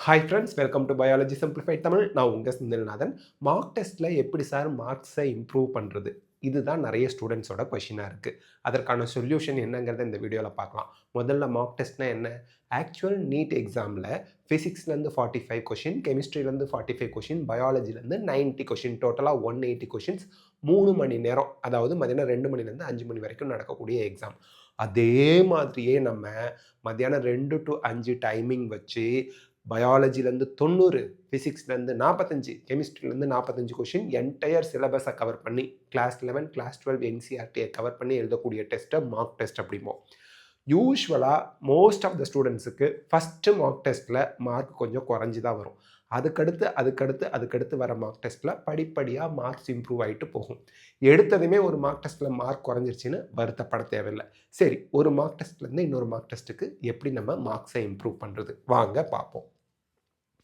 Hi friends, welcome to biology simplified Tamil. நான் உங்கள் Senthilnathan. Mark டெஸ்ட்டில் எப்படி சார் மார்க்ஸை இம்ப்ரூவ் பண்ணுறது? இதுதான் நிறைய ஸ்டூடெண்ட்ஸோட கொஷினாக இருக்குது. அதற்கான சொல்யூஷன் என்னங்கிறத இந்த வீடியோவில் பார்க்கலாம். முதல்ல மார்க் டெஸ்ட்னா என்ன? ஆக்சுவல் நீட் எக்ஸாமில் ஃபிசிக்ஸ்லேருந்து 45 கொஷின், கெமிஸ்ட்ரிலேருந்து 45 கொஷின், பயாலஜிலேருந்து 90 கொஷின், டோட்டலாக 180 கொஷின்ஸ், 3 மணி நேரம், அதாவது மதியானம் 2 மணிலேருந்து 5 மணி வரைக்கும் நடக்கக்கூடிய எக்ஸாம். அதே மாதிரியே நம்ம மத்தியானம் 2 to 5 டைமிங் வச்சு பயாலஜிலேருந்து 90, ஃபிசிக்ஸ்லேருந்து 45, கெமிஸ்ட்ரிலேருந்து 45 கொஷின் என்டையர் சிலபஸை கவர் பண்ணி கிளாஸ் 11, கிளாஸ் 12 என்சிஆர்டியை கவர் பண்ணி எழுதக்கூடிய டெஸ்ட்டை மார்க் டெஸ்ட் அப்படிம்போம். யூஸ்வலாக மோஸ்ட் ஆஃப் த ஸ்டூடெண்ட்ஸுக்கு ஃபஸ்ட்டு மார்க் டெஸ்ட்டில் மார்க் கொஞ்சம் குறைஞ்சி தான் வரும். அதுக்கடுத்து வர மார்க் டெஸ்ட்டில் படிப்படியாக மார்க்ஸ் இம்ப்ரூவ் ஆகிட்டு போகும். எடுத்ததுமே ஒரு மார்க் டெஸ்ட்டில் மார்க் குறைஞ்சிருச்சின்னு வருத்தப்பட தேவையில்லை. சரி, ஒரு மார்க் டெஸ்ட்லேருந்து இன்னொரு மார்க் டெஸ்ட்டுக்கு எப்படி நம்ம மார்க்ஸை இம்ப்ரூவ் பண்ணுறது, வாங்க பார்ப்போம்.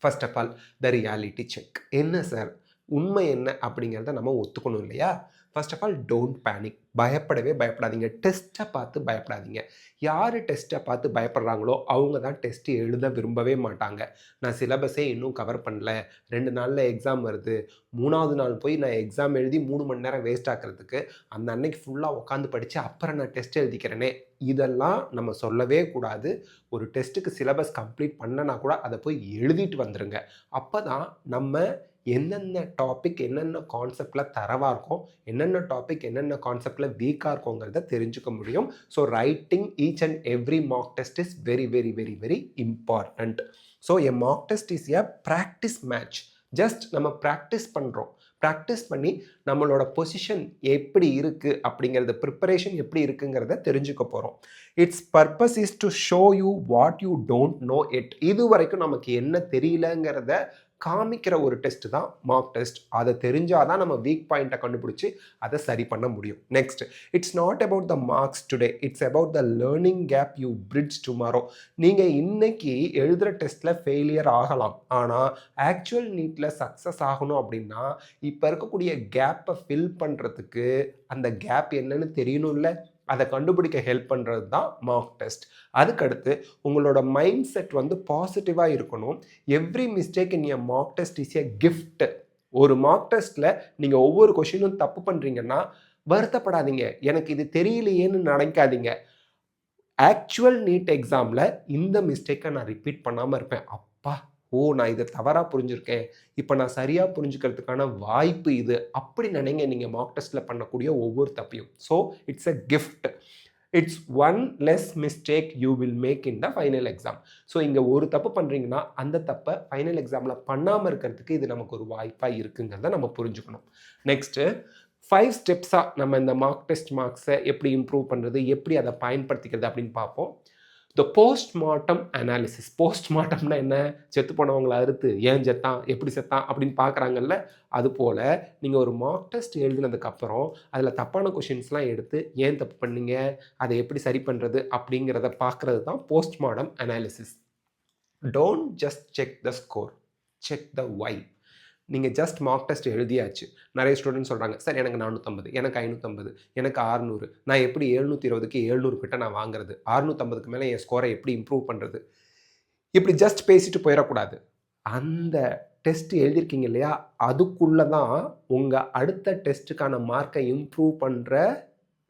First of all, the reality check. என்ன சார், உண்மை என்ன அப்படிங்கிறத நம்ம ஒத்துக்கணும் இல்லையா? First of all, don't panic. பயப்படாதீங்க. டெஸ்ட்டை பார்த்து பயப்படாதீங்க. யார் டெஸ்ட்டை பார்த்து பயப்படுறாங்களோ அவங்க தான் டெஸ்ட்டு எழுத விரும்பவே மாட்டாங்க. நான் சிலபஸே இன்னும் கவர் பண்ணல, 2 நாளில் எக்ஸாம் வருது, 3வது நாள் போய் நான் எக்ஸாம் எழுதி 3 மணி நேரம் வேஸ்ட் ஆக்கிறதுக்கு அந்த அன்னைக்கு ஃபுல்லாக உட்காந்து படித்து அப்புறம் நான் டெஸ்ட் எழுதிக்கிறேனே, இதெல்லாம் நம்ம சொல்லவே கூடாது. ஒரு டெஸ்ட்டுக்கு சிலபஸ் கம்ப்ளீட் பண்ணனா கூட அதை போய் எழுதிட்டு வந்துடுங்க. அப்போ தான் நம்ம என்னென்ன டாபிக் என்னென்ன கான்செப்டில் தரவாக இருக்கும், என்னென்ன டாபிக் என்னென்ன கான்செப்டில் வீக்காக இருக்குங்கிறத தெரிஞ்சுக்க முடியும். So writing each and every mark test is very very very very important. So a mark test is a practice match. Just நம்ம ப்ராக்டிஸ் பண்ணுறோம். ப்ராக்டிஸ் பண்ணி நம்மளோட பொசிஷன் எப்படி இருக்குது அப்படிங்கிறத, ப்ரிப்பரேஷன் எப்படி இருக்குங்கிறத தெரிஞ்சுக்க போகிறோம். It's purpose is to show you what you don't know it. இது வரைக்கும் நமக்கு என்ன தெரியலங்கிறத காமிக்கிற ஒரு டெஸ்ட் தான் மார்க் டெஸ்ட். அதை தெரிஞ்சால் தான் நம்ம வீக் பாயிண்ட்டை கண்டுபிடிச்சி அதை சரி பண்ண முடியும். Next, it's not about the marks today, it's about the learning gap you bridge tomorrow. நீங்கள் இன்னைக்கு எழுதுகிற டெஸ்ட்டில் ஃபெயிலியர் ஆகலாம், ஆனால் ஆக்சுவல் நீட்டில் சக்ஸஸ் ஆகணும் அப்படின்னா இப்போ இருக்கக்கூடிய கேப்பை ஃபில் பண்ணுறதுக்கு அந்த கேப் என்னன்னு தெரியணும்ல, அதை கண்டுபிடிக்க ஹெல்ப் பண்ணுறது தான் மார்க் டெஸ்ட். அதுக்கடுத்து உங்களோட மைண்ட் செட் பாசிட்டிவாக இருக்கணும். Every mistake in a mark test is a gift. ஒரு மார்க் டெஸ்ட்டில் நீங்கள் ஒவ்வொரு கொஷினும் தப்பு பண்ணுறீங்கன்னா வருத்தப்படாதீங்க, எனக்கு இது தெரியலையேன்னு நினைக்காதீங்க. ஆக்சுவல் நீட் எக்ஸாமில் இந்த மிஸ்டேக்கை நான் ரிப்பீட் பண்ணாமல் இருப்பேன். அப்பா, நான் இதை தவறாக புரிஞ்சுருக்கேன், இப்போ நான் சரியாக புரிஞ்சுக்கிறதுக்கான வாய்ப்பு இது, அப்படி நினைங்க நீங்கள் மார்க் டெஸ்ட்டில் பண்ணக்கூடிய ஒவ்வொரு தப்பையும். So it's a gift. It's one less mistake you will make in the final exam. So இங்கே ஒரு தப்பு பண்ணுறீங்கன்னா அந்த தப்பை ஃபைனல் எக்ஸாமில் பண்ணாமல் இருக்கிறதுக்கு இது நமக்கு ஒரு வாய்ப்பாக இருக்குங்கிறத நம்ம புரிஞ்சுக்கணும். நெக்ஸ்ட்டு, 5 ஸ்டெப்ஸாக நம்ம இந்த மார்க் டெஸ்ட் மார்க்ஸை எப்படி இம்ப்ரூவ் பண்ணுறது, எப்படி அதை பயன்படுத்திக்கிறது அப்படின்னு பார்ப்போம். த போஸ்ட்மார்ட்டம் அனாலிசிஸ். போஸ்ட்மார்ட்டம்னா என்ன? செத்து போனவங்களை அறுத்து ஏன் செத்தான், எப்படி செத்தான் அப்படின்னு பார்க்குறாங்கல்ல, அதுபோல் நீங்கள் ஒரு மார்க் டெஸ்ட் எழுதினதுக்கப்புறம் அதில் தப்பான கொஷின்ஸ்லாம் எடுத்து ஏன் தப்பு பண்ணீங்க, அதை எப்படி சரி பண்ணுறது அப்படிங்கிறத பார்க்குறது தான் postmortem analysis. Don't just check the score, check the why. நீங்கள் ஜஸ்ட் மார்க் டெஸ்ட் எழுதியாச்சு. நிறைய ஸ்டூடெண்ட் சொல்கிறாங்க, சார் எனக்கு 450, எனக்கு 550, எனக்கு 600, நான் எப்படி 720க்கு 700 கிட்ட நான் வாங்குறது, 650க்கு மேலே என் ஸ்கோரை எப்படி இம்ப்ரூவ் பண்ணுறது, இப்படி ஜஸ்ட் பேசிட்டு போயிடக்கூடாது. அந்த டெஸ்ட் எழுதியிருக்கீங்க இல்லையா, அதுக்குள்ளே தான் உங்கள் அடுத்த டெஸ்ட்டுக்கான மார்க்கை இம்ப்ரூவ் பண்ணுற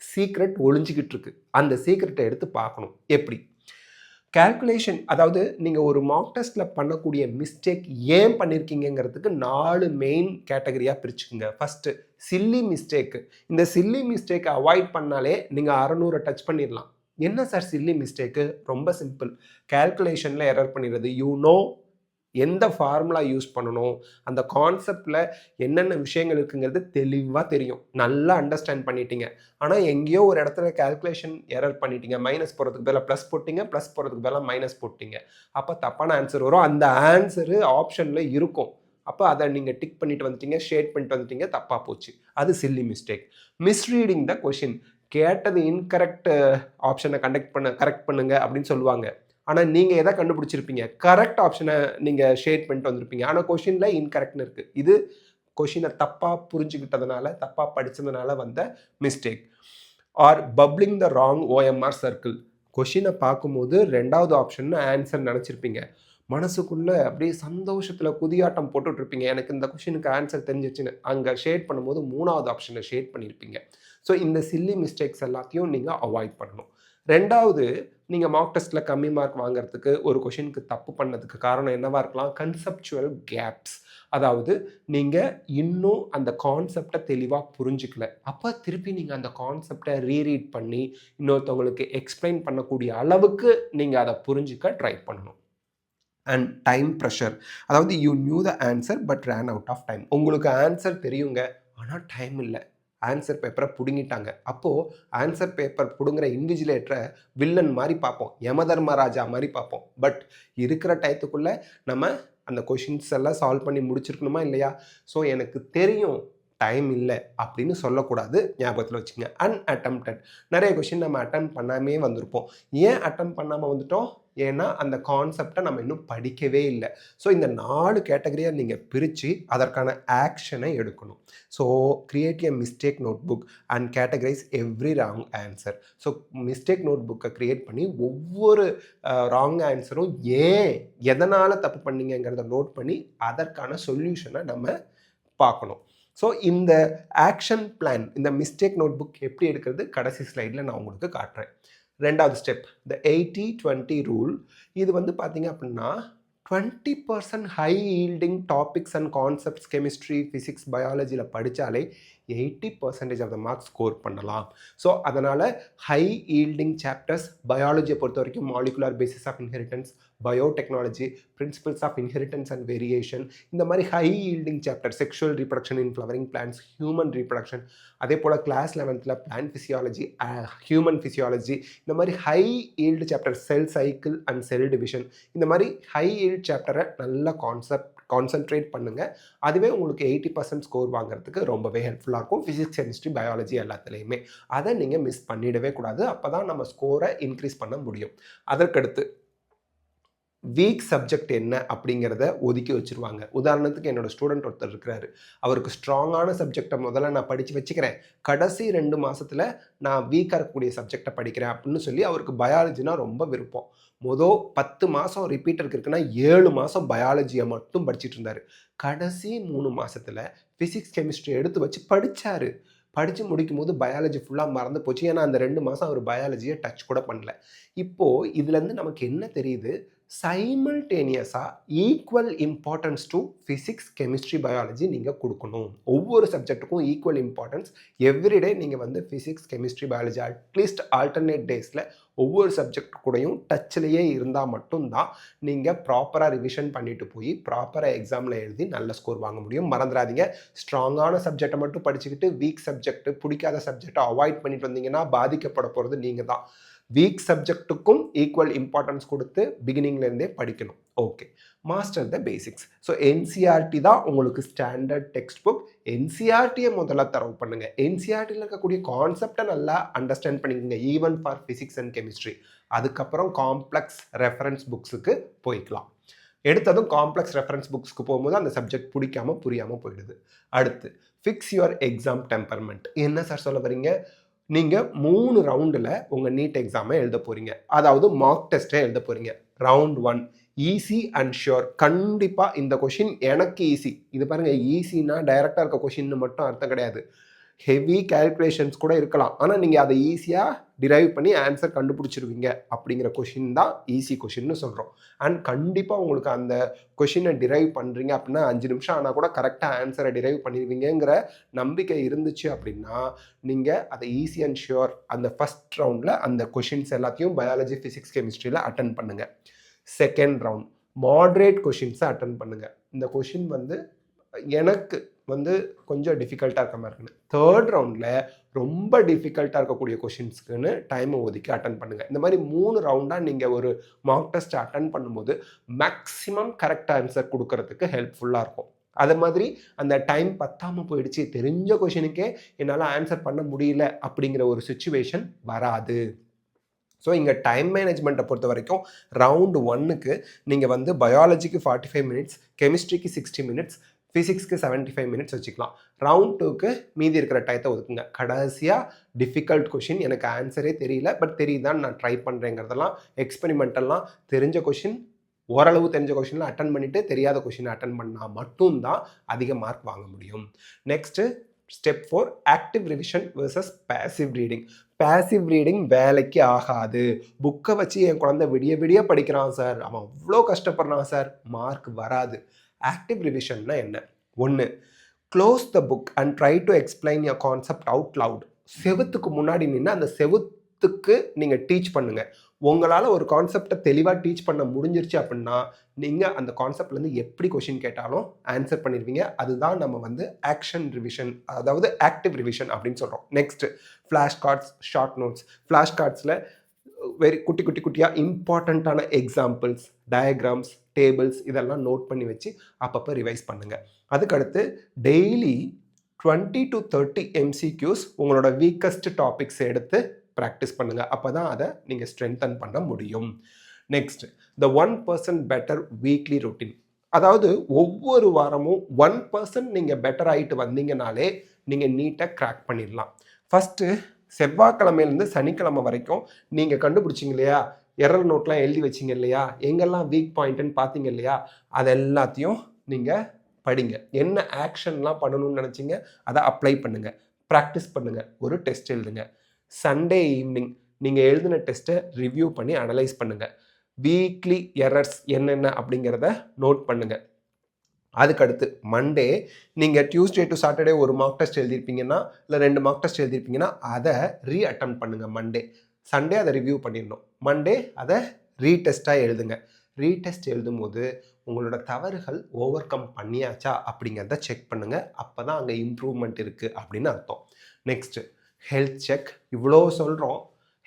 சீக்ரெட் ஒளிஞ்சிக்கிட்டு இருக்கு. அந்த சீக்ரெட்டை எடுத்து பார்க்கணும். எப்படி? கால்குலேஷன், அதாவது நீங்கள் ஒரு மார்க் டெஸ்ட்டில் பண்ணக்கூடிய மிஸ்டேக் ஏன் பண்ணியிருக்கீங்கிறதுக்கு 4 மெயின் கேட்டகரியாக பிரிச்சுக்குங்க. First, silly mistake. இந்த சில்லி மிஸ்டேக்கை அவாய்ட் பண்ணாலே நீங்கள் 600 டச் பண்ணிடலாம். என்ன சார் சில்லி மிஸ்டேக்கு? ரொம்ப சிம்பிள். கால்குலேஷனில் எரர் பண்ணிடுறது. எந்த ஃபார்முலா யூஸ் பண்ணணும், அந்த கான்செப்டில் என்னென்ன விஷயங்கள் இருக்குங்கிறது தெளிவாக தெரியும், நல்லா அண்டர்ஸ்டாண்ட் பண்ணிட்டீங்க. ஆனால் எங்கேயோ ஒரு இடத்துல கால்குலேஷன் எரர் பண்ணிட்டீங்க, மைனஸ் போகிறதுக்கு பதிலாக ப்ளஸ் போட்டிங்க, ப்ளஸ் போகிறதுக்கு பதிலாக மைனஸ் போட்டிங்க. அப்போ தப்பான ஆன்சர் வரும். அந்த ஆன்சரு ஆப்ஷனில் இருக்கும். அப்போ அதை நீங்கள் டிக் பண்ணிட்டு வந்துட்டீங்க, ஷேட் பண்ணிட்டு வந்துட்டீங்க, தப்பாக போச்சு. அது silly mistake. Misreading the question. கேட்டது இன்கரெக்ட் ஆப்ஷனை கரெக்ட் பண்ணுங்க அப்படின்னு சொல்லுவாங்க. ஆனால் நீங்கள் எதை கண்டுபிடிச்சிருப்பீங்க? கரெக்ட் ஆப்ஷனை நீங்கள் ஷேட் பண்ணிட்டு வந்திருப்பீங்க. ஆனால் கொஷினில் இன்கரெக்ட்னு இருக்குது. இது கொஷினை தப்பாக புரிஞ்சுக்கிட்டதுனால, தப்பாக படித்ததுனால வந்த mistake. Or bubbling the wrong OMR circle. கொஷினை பார்க்கும்போது 2வது ஆப்ஷன் ஆன்சர் நினச்சிருப்பீங்க. மனசுக்குள்ளே அப்படியே சந்தோஷத்தில் குதியாட்டம் போட்டுட்ருப்பீங்க. எனக்கு இந்த கொஷினுக்கு ஆன்சர் தெரிஞ்சிச்சுன்னு. அங்கே ஷேட் பண்ணும்போது 3வது ஆப்ஷனில் ஷேட் பண்ணியிருப்பீங்க. ஸோ இந்த சில்லி மிஸ்டேக்ஸ் எல்லாத்தையும் நீங்கள் அவாய்ட் பண்ணணும். 2வது, நீங்கள் மார்க் டெஸ்ட்டில் கம்மி மார்க் வாங்குறதுக்கு ஒரு கொஷினுக்கு தப்பு பண்ணதுக்கு காரணம் என்னவா இருக்கலாம்? Conceptual gaps. அதாவது நீங்கள் இன்னும் அந்த கான்செப்டை தெளிவாக புரிஞ்சிக்கல. அப்போ திருப்பி நீங்கள் அந்த கான்செப்டை ரீரீட் பண்ணி இன்னொருத்தவங்களுக்கு எக்ஸ்பிளைன் பண்ணக்கூடிய அளவுக்கு நீங்கள் அதை புரிஞ்சிக்க ட்ரை பண்ணணும். And time pressure. அதாவது you knew the answer but ran out of time. உங்களுக்கு ஆன்சர் தெரியுங்க, ஆனால் டைம் இல்லை. ஆன்சர் பேப்பரை பிடுங்கிட்டாங்க. அப்போது ஆன்சர் பேப்பர் பிடுங்குற இன்விஜிலேட்டரை வில்லன் மாதிரி பார்ப்போம், யமதர்மராஜா மாதிரி பார்ப்போம். பட் இருக்கிற டயத்துக்குள்ளே நம்ம அந்த கொஷின்ஸ் எல்லாம் சால்வ் பண்ணி முடிச்சிருக்கணுமா இல்லையா? ஸோ எனக்கு தெரியும், டைம் இல்லை அப்படின்னு சொல்லக்கூடாது, ஞாபகத்தில் வச்சுங்க. அன்அட்டம்ப்டட். நிறைய கொஷின் நம்ம அட்டன் பண்ணாமே வந்திருப்போம். ஏன் அட்டன் பண்ணாமல் வந்துட்டோம்? ஏன்னா அந்த கான்செப்டை நம்ம இன்னும் படிக்கவே இல்லை. ஸோ இந்த 4 கேட்டகரியாக நீங்கள் பிரித்து அதற்கான ஆக்ஷனை எடுக்கணும். So create a mistake notebook and categorize every wrong answer. So mistake note புக்கை க்ரியேட் பண்ணி ஒவ்வொரு ராங் ஆன்சரும் ஏன், எதனால் தப்பு பண்ணீங்கிறத நோட் பண்ணி அதற்கான சொல்யூஷனை நம்ம பார்க்கணும். ஸோ இந்த ஆக்ஷன் பிளான், இந்த மிஸ்டேக் நோட் புக் எப்படி எடுக்கிறது கடைசி ஸ்லைடில் நான் உங்களுக்கு காட்டுறேன். 2வது ஸ்டெப், த 80-20 ரூல். இது வந்து பார்த்தீங்க அப்படின்னா 20% high yielding topics and concepts chemistry, physics, பயாலஜியில் படித்தாலே 80% ஆஃப் த மார்க்ஸ் ஸ்கோர் பண்ணலாம். ஸோ அதனால் ஹை ஈல்டிங் சாப்டர்ஸ், பயாலஜியை பொறுத்த வரைக்கும் molecular basis of inheritance, biotechnology, principles of inheritance and variation, இந்த மாதிரி high yielding chapter, sexual reproduction in flowering plants, human reproduction, அதே போல் class 11th plant physiology, human physiology, இந்த மாதிரி high yield chapter, cell cycle and cell division, இந்த மாதிரி high yield சாப்டரை நல்ல concentrate பண்ணுங்கள். அதுவே உங்களுக்கு 80% ஸ்கோர் வாங்குறதுக்கு ரொம்பவே ஹெல்ப்ஃபுல்லாக இருக்கும். ஃபிசிக்ஸ், கெமிஸ்ட்ரி, பயாலஜி எல்லாத்துலேயுமே அதை நீங்கள் மிஸ் பண்ணிடவே கூடாது. அப்போ தான் நம்ம ஸ்கோரை இன்க்ரீஸ் பண்ண முடியும். அதற்கடுத்து வீக் சப்ஜெக்ட் என்ன அப்படிங்கிறத ஒதுக்கி வச்சுருவாங்க. உதாரணத்துக்கு என்னோடய ஸ்டூடெண்ட் ஒருத்தர் இருக்கிறாரு. அவருக்கு ஸ்ட்ராங்கான சப்ஜெக்டை முதல்ல நான் படித்து வச்சுக்கிறேன், கடைசி 2 மாதத்தில் நான் வீக்காக இருக்கக்கூடிய சப்ஜெக்டை படிக்கிறேன் அப்படின்னு சொல்லி அவருக்கு பயாலஜினா ரொம்ப விருப்பம். 10 மாதம் ரிப்பீட்டருக்கு இருக்குன்னா 7 மாதம் பயாலஜியை மட்டும் படிச்சுட்டு இருந்தார். கடைசி 3 மாதத்தில் ஃபிசிக்ஸ், கெமிஸ்ட்ரி எடுத்து வச்சு படித்தார். படித்து முடிக்கும் போது பயாலஜி ஃபுல்லாக மறந்து போச்சு. ஏன்னா அந்த 2 மாதம் அவர் பயாலஜியை டச் கூட பண்ணல. இப்போது இதுலேருந்து நமக்கு என்ன தெரியுது? சைமல்டேனியஸாக equal importance to physics, chemistry, biology நீங்கள் கொடுக்கணும். ஒவ்வொரு சப்ஜெக்ட்டுக்கும் ஈக்குவல் இம்பார்ட்டன்ஸ். எவ்ரிடே நீங்கள் வந்து physics, chemistry, biology at least alternate டேஸில் ஒவ்வொரு சப்ஜெக்ட் கூடயும் டச்சிலேயே இருந்தால் மட்டும்தான் நீங்கள் ப்ராப்பராக ரிவிஷன் பண்ணிட்டு போய் ப்ராப்பராக எக்ஸாமில் எழுதி நல்ல ஸ்கோர் வாங்க முடியும். மறந்துடாதீங்க, ஸ்ட்ராங்கான சப்ஜெக்டை மட்டும் படிச்சுக்கிட்டு வீக் சப்ஜெக்ட், பிடிக்காத சப்ஜெக்டை அவாய்ட் பண்ணிட்டு வந்தீங்கன்னா பாதிக்கப்பட போகிறது நீங்கள் தான். வீக் சப்ஜெக்ட்டுக்கும் ஈக்குவல் இம்பார்ட்டன்ஸ் கொடுத்து பிகினிங்லேருந்தே படிக்கணும். ஓகே, மாஸ்டர் த பேசிக்ஸ். ஸோ என்சிஆர்டி தான் உங்களுக்கு ஸ்டாண்டர்ட் டெக்ஸ்ட் புக். என்சிஆர்டியை முதல்ல தரவு பண்ணுங்கள். என்சிஆர்டியில் இருக்கக்கூடிய கான்செப்டை நல்லா அண்டர்ஸ்டாண்ட் பண்ணிக்கோங்க, even for physics and chemistry. அதுக்கப்புறம் காம்ப்ளெக்ஸ் ரெஃபரன்ஸ் புக்ஸுக்கு போய்க்கலாம். எடுத்ததும் காம்ப்ளெக்ஸ் ரெஃபரன்ஸ் புக்ஸ்க்கு போகும்போது அந்த சப்ஜெக்ட் பிடிக்காமல் புரியாமல் போயிடுது. அடுத்து ஃபிக்ஸ் யுவர் எக்ஸாம் டெம்பர்மெண்ட். என்ன சார் சொல்ல வரீங்க? நீங்கள் 3 ரவுண்டில் உங்கள் நீட் எக்ஸாமை எழுத போகிறீங்க, அதாவது மார்க் டெஸ்ட்டை எழுத போகிறீங்க. Round 1 easy and sure. கண்டிப்பாக இந்த கொஷின் எனக்கு ஈஸி. இது பாருங்கள், ஈஸின்னா டைரெக்டாக இருக்க கொஷின்னு மட்டும் அர்த்தம் கிடையாது. ஹெவி கேல்குலேஷன்ஸ் கூட இருக்கலாம், ஆனால் நீங்கள் அதை ஈஸியாக டிரைவ் பண்ணி ஆன்சர் கண்டுபிடிச்சிருவீங்க அப்படிங்கிற கொஷின் தான் ஈஸி கொஷின்னு சொல்கிறோம். அண்ட் கண்டிப்பாக உங்களுக்கு அந்த கொஷினை டிரைவ் பண்ணுறீங்க அப்படின்னா 5 நிமிஷம் ஆனால் கூட கரெக்டாக ஆன்சரை டிரைவ் பண்ணிடுவீங்கிற நம்பிக்கை இருந்துச்சு அப்படின்னா நீங்கள் அதை ஈஸி அண்ட் ஷியோர் அந்த ஃபஸ்ட் ரவுண்டில் அந்த கொஷின்ஸ் எல்லாத்தையும் பயாலஜி, ஃபிசிக்ஸ், கெமிஸ்ட்ரியில் அட்டன் பண்ணுங்கள். செகண்ட் ரவுண்ட் மாட்ரேட் கொஷின்ஸை அட்டன் பண்ணுங்கள். இந்த கொஷின் வந்து எனக்கு வந்து கொஞ்சம் டிஃபிகல்ட்டாக இருக்க மாதிரி இருக்குன்னு. தேர்ட் ரவுண்டில் ரொம்ப டிஃபிகல்ட்டாக இருக்கக்கூடிய கொஷின்ஸ்க்குன்னு டைமை ஒதுக்கி அட்டன் பண்ணுங்கள். இந்த மாதிரி 3 ரவுண்டாக நீங்கள் ஒரு மார்க் டெஸ்ட்டை அட்டன் பண்ணும்போது மேக்ஸிமம் கரெக்ட் ஆன்சர் கொடுக்கறதுக்கு ஹெல்ப்ஃபுல்லாக இருக்கும். அது மாதிரி அந்த டைம் பத்தாமல் போயிடுச்சு, தெரிஞ்ச கொஷினுக்கே என்னால் ஆன்சர் பண்ண முடியல அப்படிங்கிற ஒரு சுச்சுவேஷன் வராது. ஸோ இங்கே டைம் மேனேஜ்மெண்ட்டை பொறுத்த வரைக்கும் ரவுண்டு 1க்கு நீங்கள் வந்து பயாலஜிக்கு 45 மினிட்ஸ், கெமிஸ்ட்ரிக்கு 60 மினிட்ஸ், ஃபிசிக்ஸ்க்கு 75 மினிட்ஸ் வச்சுக்கலாம். ரவுண்ட் 2க்கு மீதி இருக்கிற டயத்தை ஒதுக்குங்க. கடைசியாக டிஃபிகல்ட் கொஷின், எனக்கு ஆன்சரே தெரியல பட் தெரியுதான்னு நான் ட்ரை பண்ணுறேங்கிறதெல்லாம் எக்ஸ்பெரிமெண்டெல்லாம் தெரிஞ்ச கொஷின் ஓரளவு தெரிஞ்ச கொஷினில் அட்டன் பண்ணிவிட்டு தெரியாத கொஷினை அட்டன் பண்ணால் மட்டும்தான் அதிக மார்க் வாங்க முடியும். Next step 4 active revision versus passive reading. Passive reading வேலைக்கு ஆகாது. புக்கை வச்சு என் குழந்தை விடிய விடிய படிக்கிறான் சார், அவன் அவ்வளோ கஷ்டப்படுறான் சார், மார்க் வராது. ஆக்டிவ் ரிவிஷன்னா என்ன? 1, close the book and try to explain your concept out loud. செவுத்துக்கு முன்னாடி நின்று அந்த செவுத்துக்கு நீங்கள் டீச் பண்ணுங்கள். உங்களால் ஒரு கான்செப்டை தெளிவாக டீச் பண்ண முடிஞ்சிருச்சு அப்படின்னா நீங்கள் அந்த கான்செப்ட்லேருந்து எப்படி கொஷின் கேட்டாலும் ஆன்சர் பண்ணிடுவீங்க. அதுதான் நம்ம வந்து ஆக்ஷன் ரிவிஷன், அதாவது ஆக்டிவ் ரிவிஷன் அப்படின்னு சொல்கிறோம். Next flash cards, short notes. Flash கார்ட்ஸில் வெரி குட்டியாக இம்பார்ட்டண்ட்டான எக்ஸாம்பிள்ஸ், டயக்ராம்ஸ், டேபிள்ஸ் இதெல்லாம் நோட் பண்ணி வச்சு அப்பப்போ ரிவைஸ் பண்ணுங்கள். அதுக்கடுத்து டெய்லி 20 to 30 MCQs உங்களோட வீக்கஸ்ட் டாபிக்ஸ் எடுத்து ப்ராக்டிஸ் பண்ணுங்கள். அப்போ தான் அதை நீங்கள் ஸ்ட்ரென்தன் பண்ண முடியும். Next the 1% better weekly routine. அதாவது ஒவ்வொரு வாரமும் 1% நீங்கள் பெட்டர் ஆகிட்டு வந்தீங்கனாலே நீங்கள் நீட்டாக கிராக் பண்ணிடலாம். ஃபஸ்ட்டு செவ்வாய்க்கிழமையிலேருந்து சனிக்கிழமை வரைக்கும் நீங்கள் கண்டுபிடிச்சிங்க இல்லையா, எரர் நோட்லாம் எழுதி வச்சிங்க இல்லையா, எங்கெல்லாம் வீக் பாயிண்ட்டுன்னு பார்த்தீங்க இல்லையா, அது எல்லாத்தையும் நீங்கள் படிங்க. என்ன ஆக்ஷன்லாம் பண்ணணும்னு நினச்சிங்க அதை அப்ளை பண்ணுங்கள், ப்ராக்டிஸ் பண்ணுங்கள், ஒரு டெஸ்ட் எழுதுங்க. சண்டே ஈவினிங் நீங்கள் எழுதின டெஸ்ட்டை ரிவ்யூ பண்ணி அனலைஸ் பண்ணுங்கள். வீக்லி எரர்ஸ் என்னென்ன அப்படிங்கிறத நோட் பண்ணுங்கள். அதுக்கடுத்து மண்டே நீங்கள் டியூஸ்டே டு சாட்டர்டே ஒரு மார்க் டெஸ்ட் எழுதியிருப்பீங்கன்னா இல்லை 2 மார்க் டெஸ்ட் எழுதியிருப்பீங்கன்னா அதை ரீஅட்டம் பண்ணுங்கள் மண்டே. சண்டே அதை ரிவ்யூ பண்ணிடணும், மண்டே அதை ரீடெஸ்ட்டாக எழுதுங்க. ரீடெஸ்ட் எழுதும்போது உங்களோட தவறுகள் ஓவர் கம் பண்ணியாச்சா அப்படிங்கிறத செக் பண்ணுங்கள். அப்போ தான் அங்கே இம்ப்ரூவ்மெண்ட் இருக்குது அப்படின்னு அர்த்தம். Next health check. இவ்வளோ சொல்கிறோம்,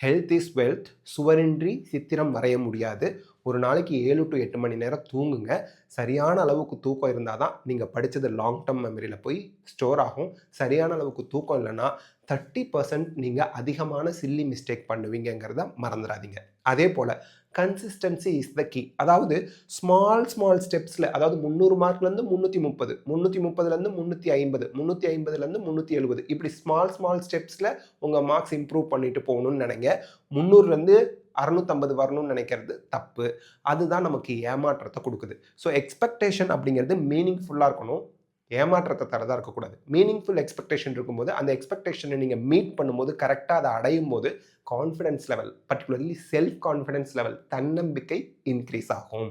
ஹெல்த் இஸ் வெல்த், சுவரின்றி சித்திரம் வரைய முடியாது. ஒரு நாளைக்கு 7 to 8 மணி நேரம் தூங்குங்க. சரியான அளவுக்கு தூக்கம் இருந்தால் தான் நீங்கள் படித்தது லாங் டேர்ம் மெமரியில் போய் ஸ்டோர் ஆகும். சரியான அளவுக்கு தூக்கம் இல்லைன்னா 30% நீங்கள் அதிகமான சில்லி மிஸ்டேக் பண்ணுவீங்கிறத மறந்துடாதீங்க. அதே போல் கன்சிஸ்டன்சி இஸ் த கீ. அதாவது ஸ்மால் ஸ்டெப்ஸில், அதாவது 300 மார்க்லேருந்து 330, 330லேருந்து 350, 350லேருந்து 370, இப்படி ஸ்மால் ஸ்டெப்ஸில் உங்கள் மார்க்ஸ் இம்ப்ரூவ் பண்ணிட்டு போகணும்னு நினைங்க. 300லேருந்து 650 வரணும்னு நினைக்கிறது தப்பு. அதுதான் நமக்கு ஏமாற்றத்தை கொடுக்குது. ஸோ எக்ஸ்பெக்டேஷன் அப்படிங்கிறது மீனிங்ஃபுல்லாக இருக்கணும், ஏமாற்றத்தை தரதாக இருக்கக்கூடாது. மீனிங்ஃபுல் எக்ஸ்பெக்டேஷன் இருக்கும்போது அந்த எக்ஸ்பெக்டேஷனை நீங்கள் மீட் பண்ணும்போது, கரெக்டாக அதை அடையும் போது confidence level, particularly self confidence level, தன்னம்பிக்கை இன்க்ரீஸ் ஆகும்.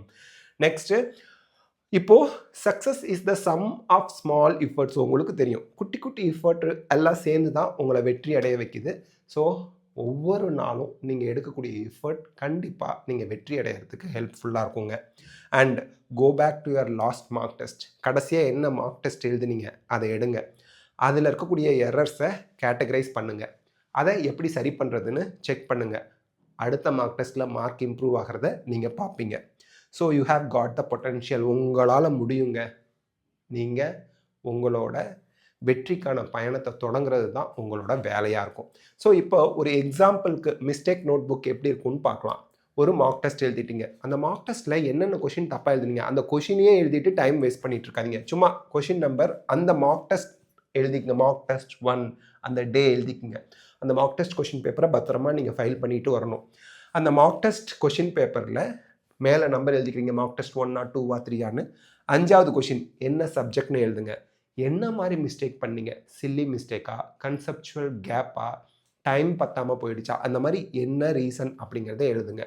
நெக்ஸ்ட்டு இப்போது success is the sum of small efforts. உங்களுக்கு தெரியும், குட்டி எஃபர்ட் எல்லாம் சேர்ந்து தான் உங்களை வெற்றி அடைய வைக்குது. ஸோ ஒவ்வொரு நாளும் நீங்கள் எடுக்கக்கூடிய எஃபர்ட் கண்டிப்பாக நீங்கள் வெற்றி அடைகிறதுக்கு ஹெல்ப்ஃபுல்லாக இருக்குங்க. And go back to your last mark test. கடைசியாக என்ன மார்க் டெஸ்ட் எழுதுனீங்க அதை எடுங்க. அதில் இருக்கக்கூடிய எரர்ஸை கேட்டகரைஸ் பண்ணுங்கள். அதை எப்படி சரி பண்ணுறதுன்னு செக் பண்ணுங்கள். அடுத்த மார்க் டெஸ்ட்டில் மார்க் இம்ப்ரூவ் ஆகிறத நீங்கள் பார்ப்பீங்க. So you have God the potential. உங்களால் முடியுங்க. நீங்கள் உங்களோட வெற்றிக்கான பயணத்தை தொடங்குறது தான் உங்களோட வேலையாக இருக்கும். ஸோ இப்போ ஒரு எக்ஸாம்பிளுக்கு மிஸ்டேக் நோட் புக் எப்படி இருக்குன்னு பார்க்கலாம். ஒரு மார்க் டெஸ்ட் எழுதிட்டீங்க. அந்த மார்க் டெஸ்ட்டில் என்னென்ன கொஷின் தப்பாக எழுதுனீங்க அந்த கொஷினையே எழுதிட்டு டைம் வேஸ்ட் பண்ணிட்டு இருக்காதீங்க. சும்மா கொஷின் நம்பர், அந்த மார்க் டெஸ்ட் எழுதிக்கங்க. மார்க் டெஸ்ட் 1 அந்த டே எழுதிக்கங்க. அந்த மார்க் டெஸ்ட் கொஷின் பேப்பரை பத்திரமா நீங்கள் ஃபைல் பண்ணிட்டு வரணும். அந்த மார்க் டெஸ்ட் கொஷின் பேப்பரில் மேலே நம்பர் எழுதிக்கிறீங்க, மார்க் டெஸ்ட் 1 2 3 5வது கொஷின் என்ன சப்ஜெக்ட்னு எழுதுங்க. என்ன மாதிரி மிஸ்டேக் பண்ணீங்க? சில்லி மிஸ்டேக்கா, கன்செப்சுவல் கேப்பா, டைம் பத்தாமல் போயிடுச்சா, அந்த மாதிரி என்ன ரீசன் அப்படிங்கிறத எழுதுங்க.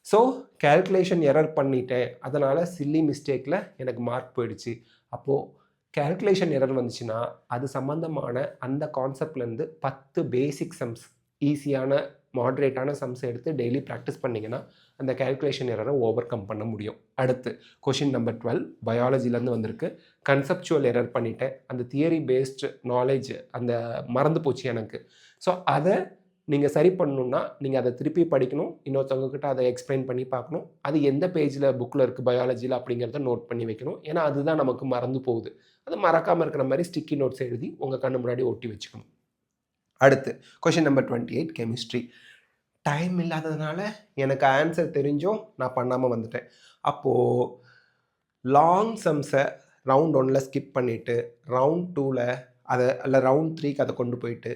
ஸோ கேல்குலேஷன் எரர் பண்ணிட்டேன், அதனால் சில்லி மிஸ்டேக்கில் எனக்கு மார்க் போயிடுச்சு. அப்போது கேல்குலேஷன் எரர் வந்துச்சுன்னா அது சம்மந்தமான அந்த கான்செப்ட்லேருந்து 10 பேசிக் சம்ஸ், ஈஸியான மாட்ரேட்டான சம்ஸ் எடுத்து டெய்லி ப்ராக்டிஸ் பண்ணிங்கன்னா அந்த கேல்குலேஷன் எரரை ஓவர் கம் பண்ண முடியும். அடுத்து கொஷின் நம்பர் 12 பயாலஜிலேருந்து வந்திருக்கு. கன்செப்சுவல் எரர் பண்ணிட்டேன், அந்த தியரி பேஸ்டு நாலேஜ் அந்த மறந்து போச்சு எனக்கு. ஸோ அதை நீங்கள் சரி பண்ணணுன்னா நீங்கள் அதை திருப்பி படிக்கணும், இன்னொருத்தவங்கக்கிட்ட அதை எக்ஸ்பிளைன் பண்ணி பார்க்கணும். அது எந்த பேஜில் புக்கில் இருக்குது பயாலஜியில் அப்படிங்கிறத நோட் பண்ணி வைக்கணும். ஏன்னா அதுதான் நமக்கு மறந்து போகுது. அது மறக்காமல் இருக்கிற மாதிரி ஸ்டிக்கி நோட்ஸ் எழுதி உங்கள் கண்ணு முன்னாடி ஒட்டி வச்சுக்கணும். அடுத்து கொஷின் நம்பர் 28 கெமிஸ்ட்ரி. டைம் இல்லாததுனால எனக்கு ஆன்சர் தெரிஞ்சும் நான் பண்ணாமல் வந்துட்டேன். அப்போது லாங் சம்ஸை ரவுண்ட் 1ல் ஸ்கிப் பண்ணிவிட்டு ரவுண்ட் 2ல் அதை இல்லை ரவுண்ட் 3க்கு அதை கொண்டு போயிட்டு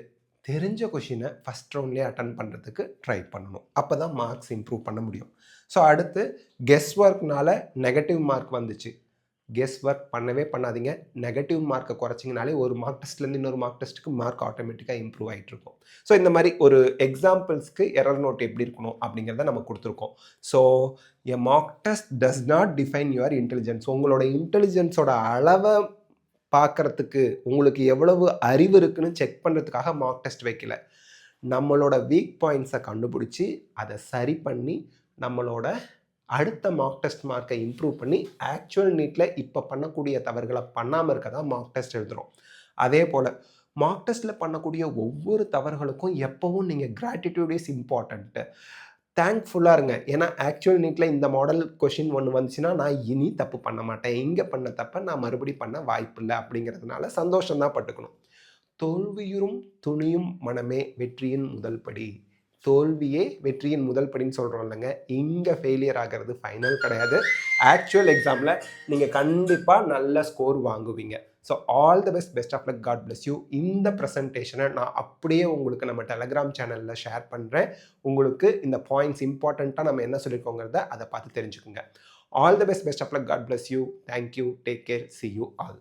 தெரிஞ்ச கொஷினை ஃபஸ்ட் ரவுண்ட்லேயே அட்டன் பண்ணுறதுக்கு ட்ரை பண்ணணும். அப்போ தான் மார்க்ஸ் இம்ப்ரூவ் பண்ண முடியும். ஸோ அடுத்து கெஸ் ஒர்க்னால நெகட்டிவ் மார்க் வந்துச்சு. கெஸ் ஒர்க் பண்ணவே பண்ணாதீங்க. நெகட்டிவ் மார்க்கை குறைச்சிங்கனாலே ஒரு மார்க் டெஸ்ட்லேருந்து இன்னொரு மார்க் டெஸ்ட்டுக்கு மார்க் ஆட்டோமேட்டிக்காக இம்ப்ரூவ் ஆகிட்டு இருக்கும். ஸோ இந்த மாதிரி ஒரு எக்ஸாம்பிள்ஸ்க்கு எரர் நோட் எப்படி இருக்கணும் அப்படிங்கிறத நம்ம கொடுத்துருக்கோம். So a mark test does not define your intelligence. உங்களோட இன்டெலிஜென்ஸோட அளவை பார்க்கறதுக்கு, உங்களுக்கு எவ்வளவு அறிவு இருக்குன்னு செக் பண்ணுறதுக்காக மார்க் டெஸ்ட் வைக்கல. நம்மளோட வீக் பாயிண்ட்ஸை கண்டுபிடிச்சி அதை சரி பண்ணி நம்மளோட அடுத்த மார்க் டெஸ்ட் மார்க்கை இம்ப்ரூவ் பண்ணி ஆக்சுவல் நீட்டில் இப்போ பண்ணக்கூடிய தவறுகளை பண்ணாமல் இருக்க தான் மார்க் டெஸ்ட் எழுதுகிறோம். அதே போல் மார்க் டெஸ்ட்டில் பண்ணக்கூடிய ஒவ்வொரு தவறுகளுக்கும் எப்போவும் நீங்கள் கிராட்டிடியூட் இஸ் இம்பார்ட்டண்ட்டு. தேங்க்ஃபுல்லாக இருங்க. ஏன்னா ஆக்சுவல் நீட்டில் இந்த மாடல் கொஷின் ஒன்று வந்துச்சுன்னா நான் இனி தப்பு பண்ண மாட்டேன், இங்கே பண்ண தப்பை நான் மறுபடி பண்ண வாய்ப்பு இல்லை அப்படிங்கிறதுனால சந்தோஷம்தான் பட்டுக்கணும். தோல்வியுறும் துணியும் மனமே வெற்றியின் முதல் படி. தோல்வியே வெற்றியின் முதல் படின்னு சொல்கிறோம் இல்லைங்க. இங்கே ஃபெயிலியர் ஆகிறது ஃபைனல் கிடையாது. ஆக்சுவல் எக்ஸாமில் நீங்கள் கண்டிப்பாக நல்ல ஸ்கோர் வாங்குவீங்க. So all the best of luck, God bless you. இந்த ப்ரெசன்டேஷனை நான் அப்படியே உங்களுக்கு நம்ம டெலகிராம் சேனலில் ஷேர் பண்ணுறேன். உங்களுக்கு இந்த பாயிண்ட்ஸ் இம்பார்ட்டண்ட்டாக நம்ம என்ன சொல்லியிருக்கோங்கிறத அதை பார்த்து தெரிஞ்சுக்குங்க. All the best of luck, God bless you. Thank you, take care, see you all.